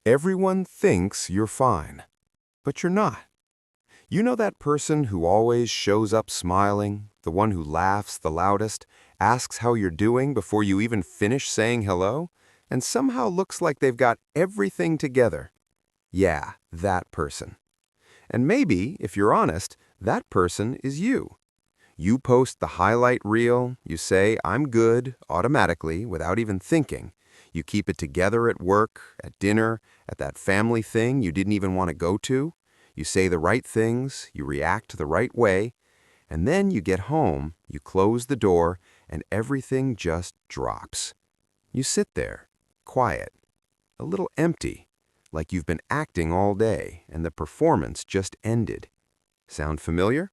Everyone thinks you're fine, but you're not. You know that person who always shows up smiling, the one who laughs the loudest, asks how you're doing before you even finish saying hello, and somehow looks like they've got everything together? Yeah, that person. And maybe, if you're honest, that person is you. You post the highlight reel, you say, "I'm good," automatically, without even thinking. You keep it together at work, at dinner, at that family thing you didn't even want to go to. You say the right things, you react the right way, and then you get home, you close the door, and everything just drops. You sit there, quiet, a little empty, like you've been acting all day and the performance just ended. Sound familiar?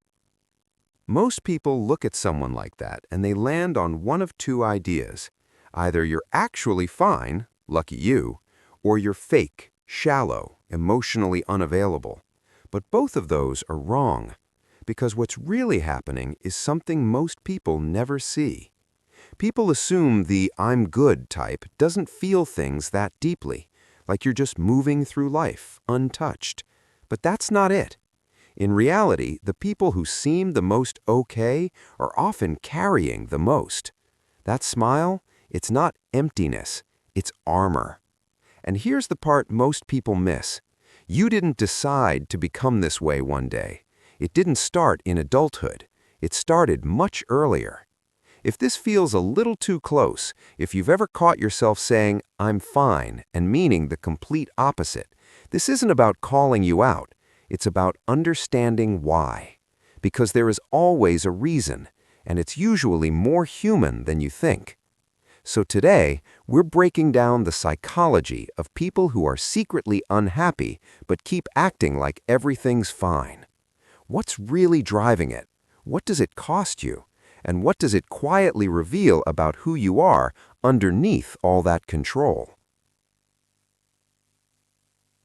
Most people look at someone like that and they land on one of two ideas. Either you're actually fine, lucky you, or you're fake, shallow, emotionally unavailable. But both of those are wrong, because what's really happening is something most people never see. People assume the "I'm good" type doesn't feel things that deeply, like you're just moving through life, untouched. But that's not it. In reality, the people who seem the most okay are often carrying the most. That smile, it's not emptiness, it's armor. And here's the part most people miss. You didn't decide to become this way one day. It didn't start in adulthood. It started much earlier. If this feels a little too close, if you've ever caught yourself saying, "I'm fine," and meaning the complete opposite, this isn't about calling you out. It's about understanding why. Because there is always a reason, and it's usually more human than you think. So today, we're breaking down the psychology of people who are secretly unhappy but keep acting like everything's fine. What's really driving it? What does it cost you? And what does it quietly reveal about who you are underneath all that control?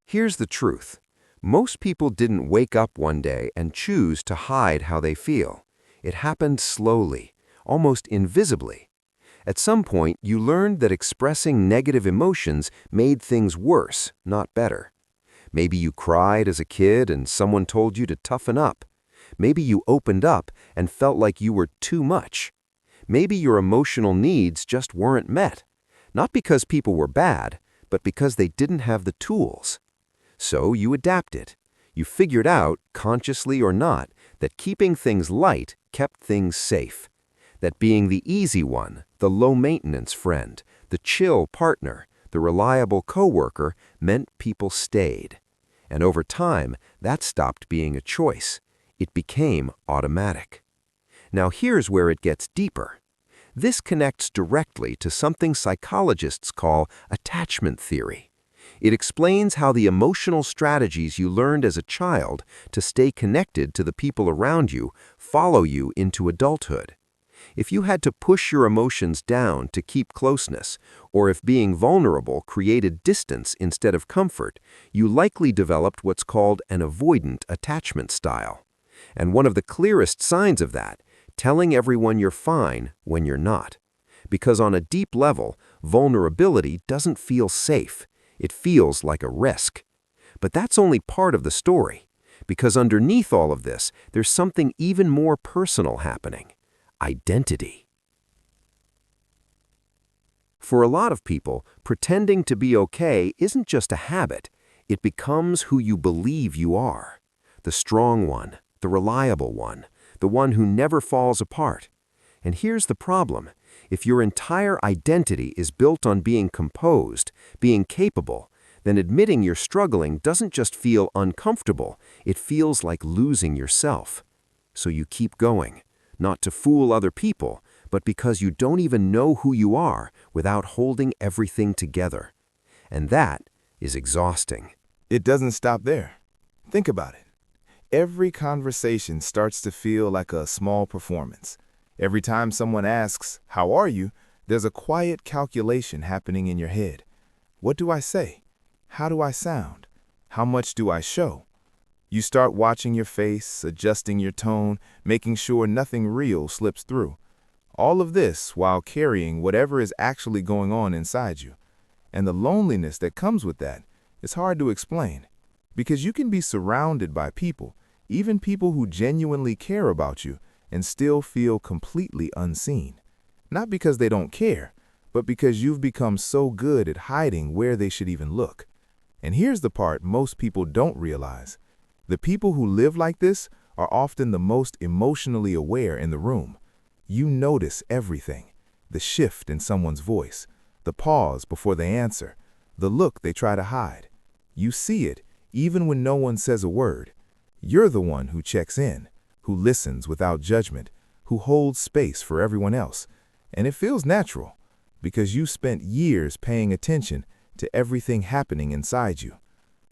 Here's the truth. Most people didn't wake up one day and choose to hide how they feel. It happened slowly, almost invisibly. At some point, you learned that expressing negative emotions made things worse, not better. Maybe you cried as a kid and someone told you to toughen up. Maybe you opened up and felt like you were too much. Maybe your emotional needs just weren't met, not because people were bad, but because they didn't have the tools. So you adapted. You figured out, consciously or not, that keeping things light kept things safe. That being the easy one, the low-maintenance friend, the chill partner, the reliable coworker meant people stayed. And over time, that stopped being a choice. It became automatic. Now here's where it gets deeper. This connects directly to something psychologists call attachment theory. It explains how the emotional strategies you learned as a child to stay connected to the people around you follow you into adulthood. If you had to push your emotions down to keep closeness, or if being vulnerable created distance instead of comfort, you likely developed what's called an avoidant attachment style. And one of the clearest signs of that, telling everyone you're fine when you're not. Because on a deep level, vulnerability doesn't feel safe. It feels like a risk. But that's only part of the story. Because underneath all of this, there's something even more personal happening. Identity. For a lot of people, pretending to be okay isn't just a habit. It becomes who you believe you are. The strong one, the reliable one, the one who never falls apart. And here's the problem. If your entire identity is built on being composed, being capable, then admitting you're struggling doesn't just feel uncomfortable, it feels like losing yourself. So you keep going. Not to fool other people, but because you don't even know who you are without holding everything together. And that is exhausting. It doesn't stop there. Think about it. Every conversation starts to feel like a small performance. Every time someone asks, "How are you?" there's a quiet calculation happening in your head. What do I say? How do I sound? How much do I show? You start watching your face, adjusting your tone, making sure nothing real slips through. All of this while carrying whatever is actually going on inside you. And the loneliness that comes with that It's hard to explain. Because you can be surrounded by people, even people who genuinely care about you, and still feel completely unseen. Not because they don't care, but because you've become so good at hiding where they should even look. And here's the part most people don't realize. The people who live like this are often the most emotionally aware in the room. You notice everything. The shift in someone's voice, the pause before they answer, the look they try to hide. You see it even when no one says a word. You're the one who checks in, who listens without judgment, who holds space for everyone else. And it feels natural, because you spent years paying attention to everything happening inside you.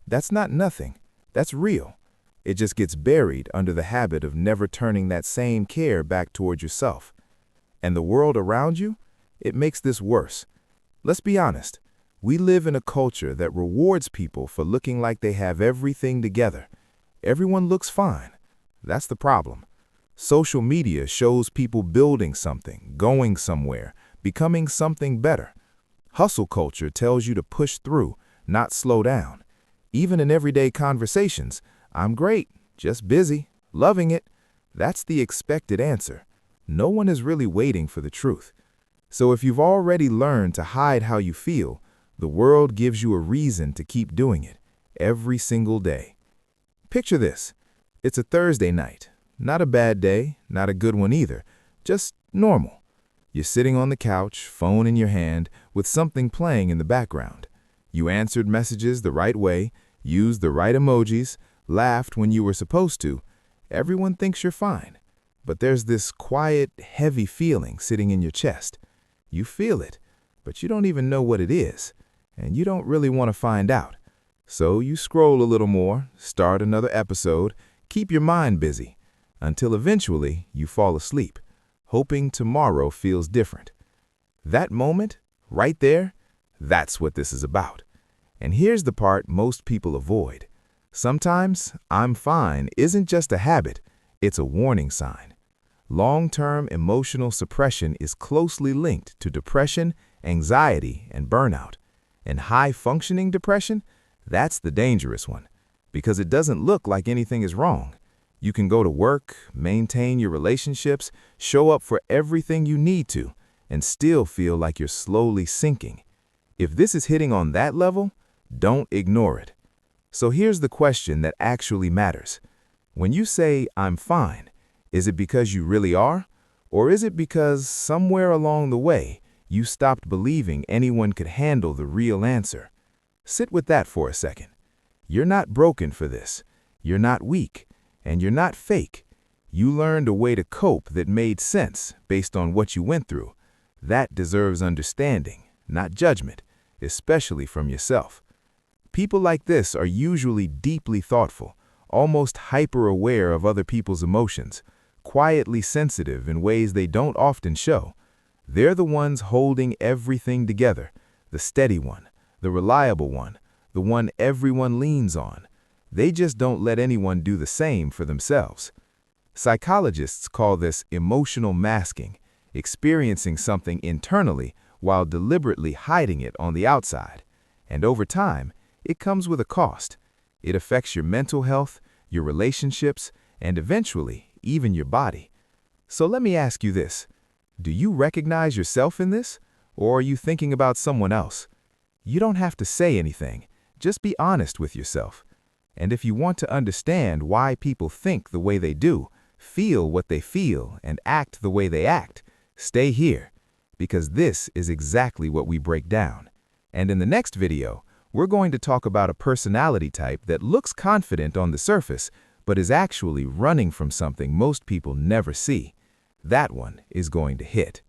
That's not nothing. That's real. It just gets buried under the habit of never turning that same care back toward yourself. And the world around you, it makes this worse. Let's be honest. We live in a culture that rewards people for looking like they have everything together. Everyone looks fine. That's the problem. Social media shows people building something, going somewhere, becoming something better. Hustle culture tells you to push through, not slow down. Even in everyday conversations, I'm great, just busy, loving it. That's the expected answer. No one is really waiting for the truth. So if you've already learned to hide how you feel, the world gives you a reason to keep doing it, every single day. Picture this. It's a Thursday night. Not a bad day, not a good one either, just normal. You're sitting on the couch, phone in your hand, with something playing in the background. You answered messages the right way, used the right emojis, laughed when you were supposed to. Everyone thinks you're fine. But there's this quiet, heavy feeling sitting in your chest. You feel it, but you don't even know what it is, and you don't really want to find out. So you scroll a little more, start another episode, keep your mind busy, until eventually you fall asleep, hoping tomorrow feels different. That moment, right there, that's what this is about. And here's the part most people avoid. Sometimes, I'm fine isn't just a habit, it's a warning sign. Long-term emotional suppression is closely linked to depression, anxiety, and burnout. And high-functioning depression, that's the dangerous one, because it doesn't look like anything is wrong. You can go to work, maintain your relationships, show up for everything you need to, and still feel like you're slowly sinking. If this is hitting on that level, don't ignore it. So here's the question that actually matters. When you say, I'm fine, is it because you really are? Or is it because somewhere along the way, you stopped believing anyone could handle the real answer? Sit with that for a second. You're not broken for this. You're not weak. And you're not fake. You learned a way to cope that made sense based on what you went through. That deserves understanding, not judgment, especially from yourself. People like this are usually deeply thoughtful, almost hyper-aware of other people's emotions, quietly sensitive in ways they don't often show. They're the ones holding everything together, the steady one, the reliable one, the one everyone leans on. They just don't let anyone do the same for themselves. Psychologists call this emotional masking, experiencing something internally while deliberately hiding it on the outside. And over time, it comes with a cost. It affects your mental health, your relationships, and eventually, even your body. So let me ask you this. Do you recognize yourself in this, or are you thinking about someone else? You don't have to say anything. Just be honest with yourself. And if you want to understand why people think the way they do, feel what they feel, and act the way they act, stay here, because this is exactly what we break down. And in the next video, we're going to talk about a personality type that looks confident on the surface, but is actually running from something most people never see. That one is going to hit.